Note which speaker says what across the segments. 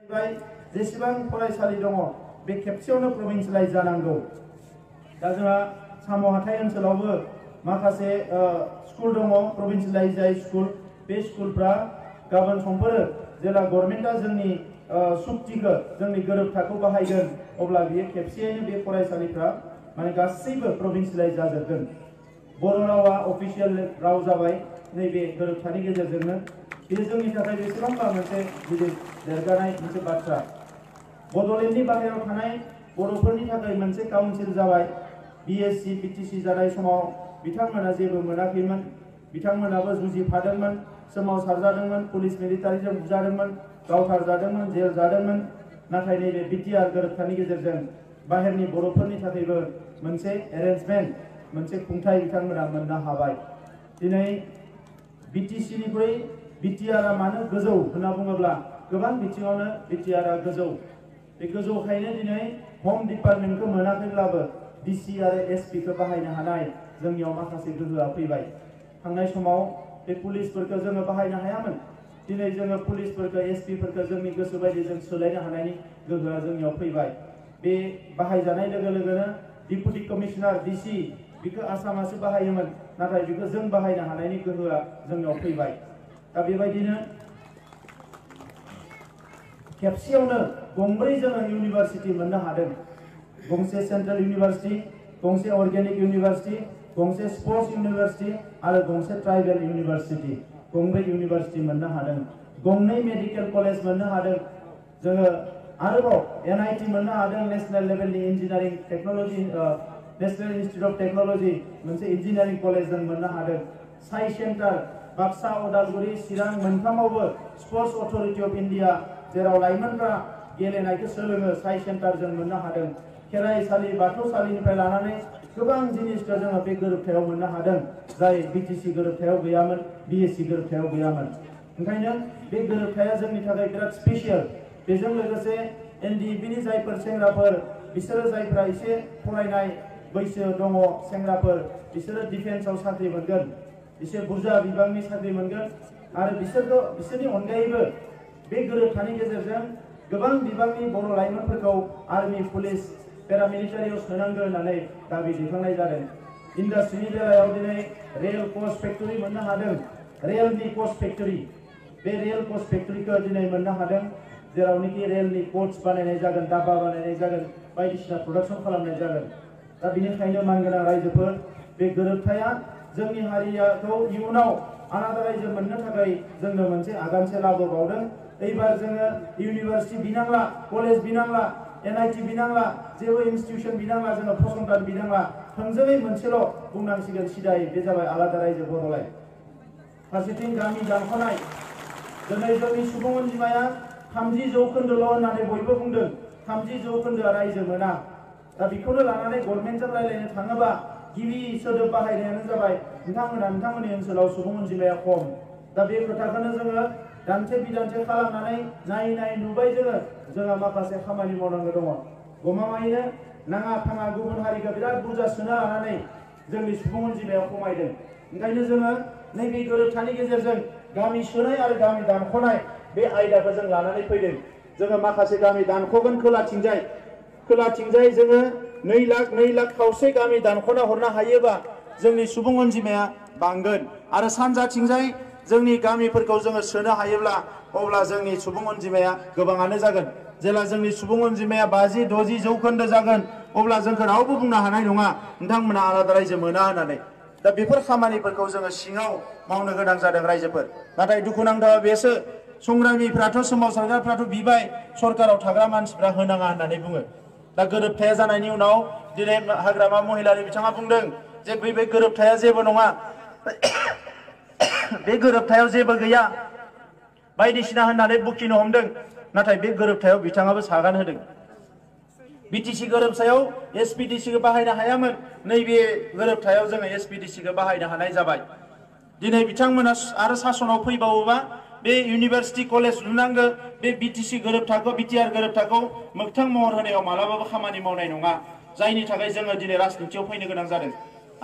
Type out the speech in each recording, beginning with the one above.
Speaker 1: जेसेबां फरायसालि दङ बे खेबसेयावनो प्रभिन्सियेलाइज जानांगौ। दा जोंहा साम' हाथाइ ओनसोलावबो माखासे स्कुल दङ प्रभिन्सियेलाइज जाय स्कुल, बे स्कुलफ्रा गाबोन समफोरो जेला गभर्नमेन्टआ जोंनि सुक्तिखौ जोंनि गोरोबथाखौ बाहायगोन अब्ला बियो खेबसेयैनो बे फरायसालिफ्रा माने गासैबो प्रभिन्सियेलाइज जाजोबगोन। बर' रावा अफिसियेल राव जाबाय नैबे गोरोबथानि गेजेरजोंनो। बेयो जोंनि थाखाय बेसेबांबा मोनसे गिदिर देरगानाय मोनसे बाथ्रा। बड'लेण्डनि बाहेरायाव थानाय बर'फोरनि थाखाय मोनसे काउन्सिल जाबाय। BSc BTC जानाय समाव बिथांमोना जेबो मोनाखैमोन, बिथांमोनाबो जुजिफादोंमोन, सोमावसारजादोंमोन, पुलिस मिलिटारिजों बुजादोंमोन, गावथारजादोंमन, जेल जादोंमन। नाथाय नैबे BTR गोरोबथानि गेजेरजों बाहेरनि बर'फोरनि थाखायबो मोनसे एरेन्जमेन्ट, मोनसे खुंथाय बिथांमोना मोननो हाबाय। दिनै BTCनिख्रुइ BTRआ मानो गोजौ होनना बुङोब्ला गोबां बिथिङावनो BTRआ गोजौ। बे गोजौखायनो दिनै हम डिपार्टमेन्टखौ मोनाखैब्लाबो DC आरो SP खौ बाहायनो हानाय जोंनियाव माखासे गोहोआ फैबाय। थांनाय समाव बे पुलिसफोरखौ जोङो बाहायनो हायामोन। दिनै जोङो पुलिसफोरखौ SP फोरखौ जोंनि गोसो बायदि जों सोलायनो हानायनि गोहोआ जोंनियाव फैबाय। बे बाहायजानाय लोगो लोगोनो डिपुटि कमिशनार DC बेखौ आसामासो बाहायोमोन, नाथाय बेखौ जों बाहायनो हानायनि गोहोआ जोंनियाव फैबाय। दा बेबायदिनो खेबसेयावनो गंब्रै जोङो इउनिभारसिटि मोननो हादों। गंसे सेन्ट्रेल इउनिभारसिटि, गंसे अर्गेनिक इउनिभारसिटि, गंसे स्पर्ट्स इउनिभारसिटि आरो गंसे ट्राइबेल इउनिभारसिटि, गंब्रै इउनिभारसिटि मोननो हादों। गंनै मेडिकेल कलेज मोननो हादों। जोङो आरोबाव NIT मोननो हादों, नेशनेल लेभेलनि engineering technology, national institute of technology मोनसे इन्जिनियारिं कलेज जों मोननो हादों। साइ सेन्टार बाक्सा, उदालगुरि, चिरां मोनथामावबो स्पर्ट्स अथरिटि अफ इन्डिया जेराव लाइमोनफ्रा गेलेनायखौ सोलोङो साइ सेन्टार जों मोननो हादों। खेराइसालि, बाथौसालिनिफ्राय लानानै गोबां जिनिसखौ जोङो बे गोरोबथायाव मोननो हादों, जाय BTC गोरोबथायाव गैयामोन, BSc गोरोबथायाव गैयामोन। ओंखायनो बे गोरोबथाया जोंनि थाखाय बिराद स्पेसियेल। बेजों लोगोसे NDEB नि जायफोर सेंग्राफोर, बिसोरो जायफ्रा एसे फरायनाय बैसो दङ सेंग्राफोर, बिसोरो डिफेन्सआव साख्रि मोनगोन, एसे बुरजा बिबांनि साख्रि मोनगोन। आरो बिसोरनि अनगायैबो बे गोरोबथानि गेजेरजों गोबां बिबांनि बर' लाइमोनफोरखौ आर्मि, पुलिस, पेरामिलिटारियाव सोनांगौ होननानै दाबि दैखांनाय जादों। इन्डास्ट्रिनि बेलायाव दिनै रेल कच फेक्टरि मोननो हादों। रेलनि कच फेक्टरि, बे रेल कच फेक्टरिखौ दिनै मोननो हादों, जेरावनोखि रेलनि कच बानायनाय जागोन, डाब्बा बानायनाय जागोन, बायदिसिना प्रडाक्सन खालामनाय जागोन। दा बेनिखायनो मानगोनां रायजोफोर, बे गोरोबथाया जोंनि हारिखौ इयुनाव आलादा रायजो मोननो थाखाय जोंनो मोनसे आगानसे लाबोबावदों। एबार जोङो इउनिभारसिटि बिनांला, कलेज बिनांला, NIT बिनांला, जेबो इनस्टिटिउसन बिनांला, जोङो फसंथान बिनांला। थोंजोङै मोनसेल' बुंनांसिगोन सिदायै, बे जाबाय आलादा रायजो बड'लेण्ड। फारसेथिं गामि दानख'नाय, दिनै जोंनि सुबुं अनजिमाया 30% होननानै बयबो बुंदों। 30% रायजो मोना। दा बेखौनो लानानै गभर्नमेन्टजों रायज्लायनो थाङोबा गिबि सोदोब बाहायनायानो जाबाय नोंथांमोननि ओनसोलाव सुबुं अनजिमाया खम। दा बे खोथाखौनो जोङो दान्थे बिदान्थे खालामनानै नायै नुबाय जोंहा माखासे खामानि मावनांगौ दङ। गमामायैनो नाङा फाङा गुबुन हारिखौ बिराद बुरजा सोना लानानै जोंनि सुबुं अनजिमाया खमायदों। ओंखायनो जोङो नैबे गोरोबथानि गेजेरजों गामि सोनाय आरो गामि दानख'नाय बे आयदाखौ जों लानानै फैदों। जोङो माखासे गामि दानख'गोन खोलाथिंजाय जोङो 2 लाख खावसे गामि दानख'ना हरनो हायोबा जोंनि सुबुं अनजिमाया बांगोन। आरो सानजाथिंजाय जोंनि गामिफोरखौ जोङो सोनो हायोब्ला अब्ला जोंनि सुबुं अनजिमाया गोबाङानो जागोन। जेला जोंनि सुबुं अनजिमाया 50-60% जागोन अब्ला जोंखौ रावबो बुंनो हानाय नङा नोंथांमोना आलादा रायजो मोना होननानै। दा बेफोर खामानिफोरखौ जोङो सिङाव मावनो गोनां जादों रायजोफोर। नाथाय दुखुनांथावा बेसो, संग्रामिफ्राथ' सोमावसारग्राफ्राथ' बिबाय, सरकाराव थाग्रा मानसिफ्रा होनाङा होननानै बुङो। दा गोरोबथाया जानायनि उनाव दिनै हाग्रामा महिलारि बिथाङा बुंदों जे बे गोरोबथाया जेबो नङा, बे गोरोबथायाव जेबो गैया बायदिसिना होननानै बुखिनो हमदों। नाथाय बे गोरोबथायाव बिथाङाबो सागान होदों। BTC गोरोबथायाव SPDC खौ बाहायनो हायामोन, नैबे गोरोबथायाव जोङो SPDC खौ बाहायनो हानाय जाबाय। दिनै बिथांमोना आरो सासनाव फैबावोबा बे इउनिभारसिटि कलेज लुनांगौ, बे BTR गोरोबथाखौ मोगथां महर होनायाव मालाबाबो खामानि मावनाय नङा। जायनि थाखाय जोङो दिनै राजनितियाव फैनो गोनां जादों।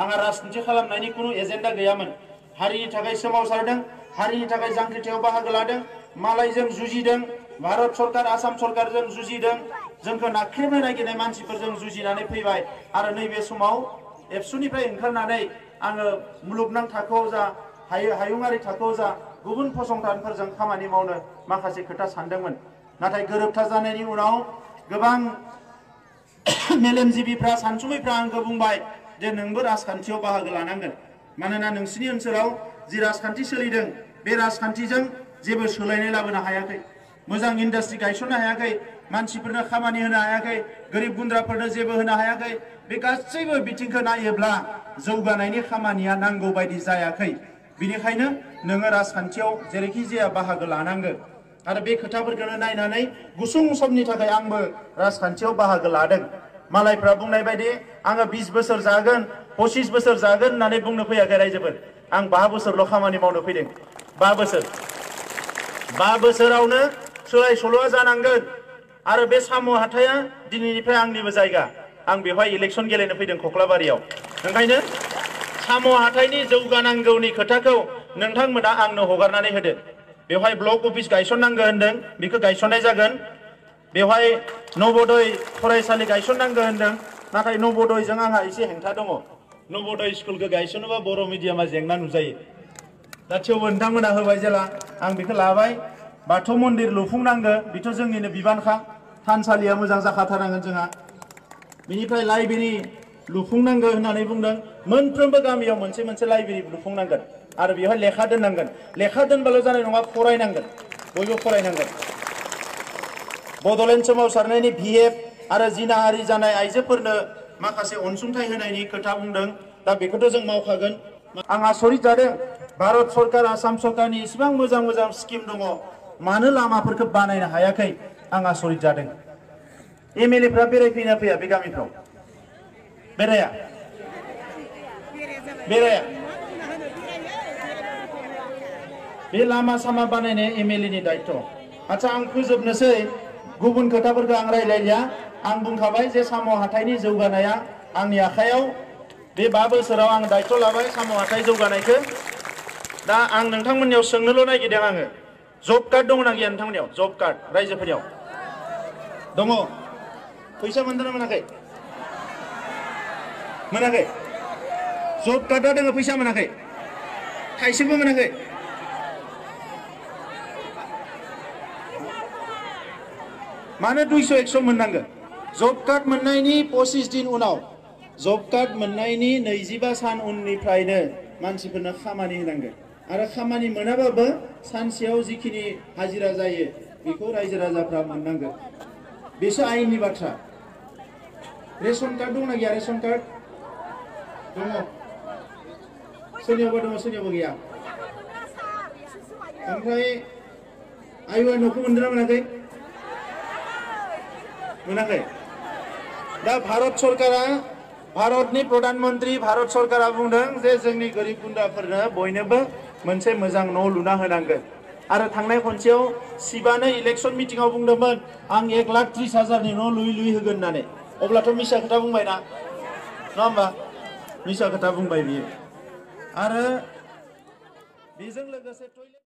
Speaker 1: आंहा राजनिति खालामनायनि खुनु एजेन्डा गैयामोन। हारिनि थाखाय सोमावसारदों, हारिनि थाखाय जांख्रिथायाव बाहागो लादों, मालायजों जुजिदों, भारत सरकार आसाम सरकारजों जुजिदों जोंखौ नाख्रेबनो नागिरनाय मानसिफोरजों जुजिनानै फैबाय आरो नैबे समाव एबसुनिफ्राय ओंखारनानै आङो मुलुगनां थाखोआव जा हायुङारि थाखोआव जा गुबुन फसंथानफोरजों खामानि मावनो माखासे खोथा सानदोंमोन नाथाय गोरोबथा जानायनि उनाव गोबां मेलेमजिबिफ्रा सानसुमैफ्रा आंखौ बुंबाय जे नोंबो राजखान्थियाव बाहागो लानांगोन मानोना नोंसिनि ओनसोलाव जि राजखान्थि सोलिदों बे राजखान्थिजों जेबो सोलायनाय लाबोनो हायाखै मोजां इन्डास्ट्रि गायसननो हायाखै मानसिफोरनो खामानि होनो हायाखै गोरिब गुन्द्राफोरनो जेबो होनो हायाखै बे गासैबो बिथिंखौ नायोब्ला जौगानायनि खामानिया नांगौ बायदि जायाखै बिनिखायनो नोङो राजखान्थियाव जेरैखि जाया बाहागो लानांगोन आरो बे खोथाफोरखौनो नायनानै गुसुं समनि थाखाय आंबो राजखान्थियाव बाहागो लादों मालायफ्रा बुंनाय बायदि आङो 20 बोसोर जागोन 25 बोसोर जागोन होननानै बुंनो फैयाखै रायजोफोर आं 5 बोसोरल' खामानि मावनो फैदों 5 बोसोरावनो सोलाय सोल'आ जानांगोन आरो बे साम' हाथाया दिनैनिफ्राय आंनिबो जायगा आं बेवहाय इलेक्सन गेलेनो फैदों कक्लाबारियाव ओंखायनो साम' हाथायनि जौगानांगौनि खोथाखौ नोंथांमोना आंनो हगारनानै होदो बेवहाय ब्लक अफिस गायसननांगौ होनदों बेखौ गायसननाय जागोन बेवहाय नवोदय फरायसालि गायसननांगौ होनदों नाथाय नवोदयजों आंहा एसे हेंथा दङ नवोदय स्कुलखौ गायसनोबा बर' मिडियामा जेंना नुजायो दा थेवबो नोंथांमोना होबाय जेला आं बेखौ लाबाय बाथौ मन्दिर लुफुंनांगौ बेथ' जोंनिनो बिबानखा थानसालिया मोजां जाखाथारनांगोन जोंहा बिनिफ्राय लाइब्रेरि लुफुंनांगौ होननानै बुंदों मोनफ्रोमबो गामियाव मोनसे मोनसे लाइब्रेरि लुफुंनांगोन आरो बेवहाय लेखा दोननांगोन लेखा दोनबाल' जानाय नङा फरायनांगोन बयबो फरायनांगोन बड'लेण्ड सोमावसारनायनि VF आरो जिनाहारि जानाय आइजोफोरनो माखासे अनसुंथाइ होनायनि खोथा बुंदों दा बेखौथ' जों मावखागोन आं आसरित जादों भारत सरकार आसाम सरकारनि इसेबां मोजां मोजां स्किम दङ मानो लामाफोरखौ बानायनो हायाखै आं आसरित जादों MLA फ्रा बेरायफैना फैया बे गामिफ्राव बेराया बे लामा सामा बानायनाया MLA नि दायित्व आच्छा आं फोजोबनोसै गुबुन खोथाफोरखौ आं रायलायलिया आं बुंखाबाय जे साम' हाथायनि जौगानाया आंनि आखायाव बे 5 बोसोराव आं दायित्व लाबाय साम' हाथाय जौगानायखौ दा आं नोंथांमोननियाव सोंनोल' नागिरदों आङो जब कार्ड दङ ना गैया नोंथांमोननियाव जब कार्ड रायजोफोरनियाव दङ फैसा मोनदों ना मोनाखै जब कार्डआ दङ फैसा मोनाखै थाइसेबो मोनाखै मानो 200-100 मोननांगोन जब कार्ड मोननायनि 25 दिन उनाव जब कार्ड मोननायनि 25 सान उननिफ्रायनो मानसिफोरनो खामानि होनांगोन आरो खामानि मोनाबाबो सानसेयाव जिखिनि हाजिरा जायो बेखौ रायजो राजाफ्रा मोननांगोन बेसो आयेननि बाथ्रा रेशन कार्ड दं ना गैया रेशन कार्ड दङ सोरनियावबा दङ सोरनियावबा गैया ओमफ्राय आयुआ न'खौ मोनदों ना मोनाखै दा भारत सरकारा भारतनि प्रधानमन्त्री भारत सरकारा बुंदों जे जोंनि गोरिब गुन्द्राफोरनो बयनोबो मोनसे मोजां न' लुना होनांगोन आरो थांनाय खनसेयाव शिबानो इलेक्सन मिटिंआव बुंदोंमोन आं 1,30,000नि न' लुयै होगोन होननानै अब्लाथ' मिसा खोथा बुंबाय ना नङा होमबा मिसा खोथा बुंबाय बियो आरो बेजों लोगोसे